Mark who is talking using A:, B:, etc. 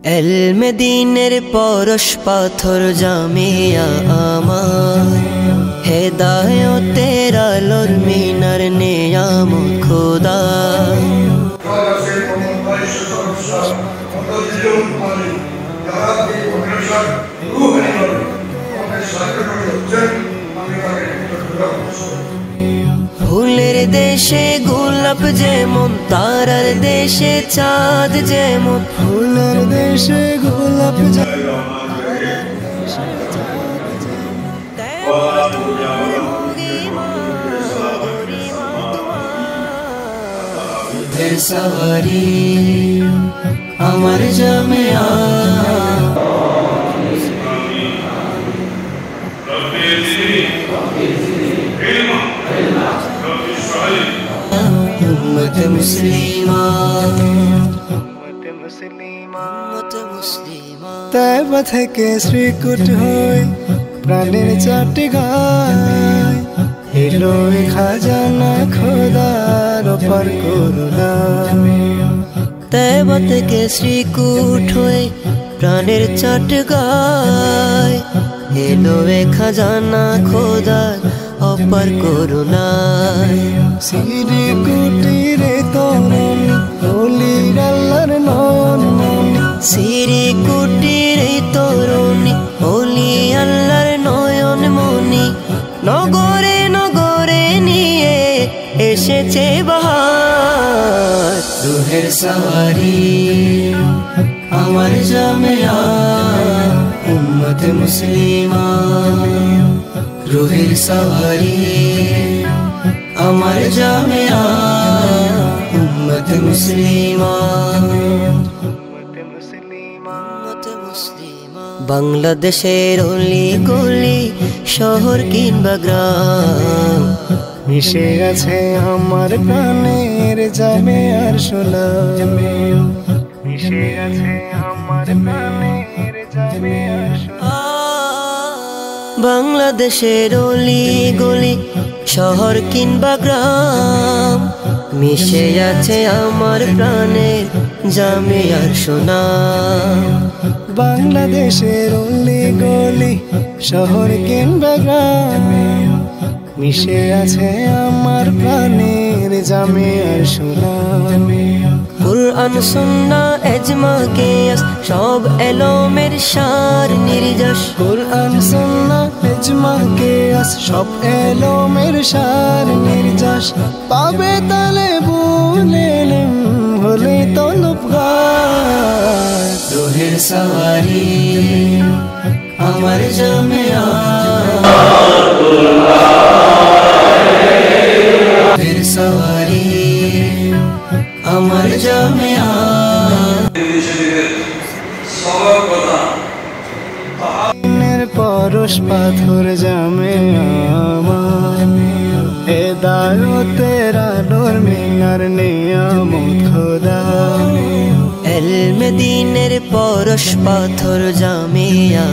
A: এলমে দিনের পরশ পাথর জামিয়া আমার, হেদায়তের আলোর মিনার নেয়ামত খোদা। ফুলের দেশে গোলাপ যেমন, তারার দেশে চাঁদ যেমন।
B: ফুলের দেশে গোলাপ
A: সওয়ারি আমার জামিয়া। উম্মত মুসলিমা
B: তাইবা থেকে শ্রীকুট হই প্রাণের চারটি গায়, এলো খাজানা খোদার পার করুণা।
A: তাইবা থেকে শ্রীকুট হই প্রাণের চাট গায়, এলো খাজানা খোদার অপার করুণায়।
B: শ্রীকুটিরে তরুণ অলির আল্লাহর নয়ন মনি,
A: শ্রীকুটিরে তরুণী অলি আল্লাহর নয়ন মনি। নগরে নগরে নিয়ে এসেছে বাহার, রুহের সওয়ারি আমার জামিয়া। উম্মত মুসলিমা রুহের সওয়ারি আমার জামিয়া। উম্মত মুসলিমা বাংলাদেশের অলি গলি শহর কিংবা গ্রাম,
B: মিশে আছে আমার প্রাণের জামিয়ার সুনাম। মিশে আছে আমার প্রাণের জামিয়ার সুনাম।
A: বাংলাদেশের অলি গলি শহর কিংবা গ্রাম, মিশে আছে আমার প্রাণের জামিয়ার সুনাম।
B: বাংলাদেশের অলি গলি শহর কিংবা গ্রাম, মিশে আছে আমার প্রাণের জামিয়ার সুনাম।
A: কুরআন সুন্নাহ ইজমা কিয়াস সব এলমের সার নির্যাস।
B: কুরআন সুন্নাহ ইজমা কিয়াস সব এলমের সার নির্যাস। পাবে তালে বুলেলেম হলে তলবগার,
A: রুহের সওয়ারি আমার জামিয়া। রুহের সওয়ারি আমার জামিয়া।
B: পরশ পাথর জামিয়া আমার, হেদায়তের আলোর মিনার নিয়ামত খোদা।
A: এলমে দিনের পরশ পাথর জামিয়া।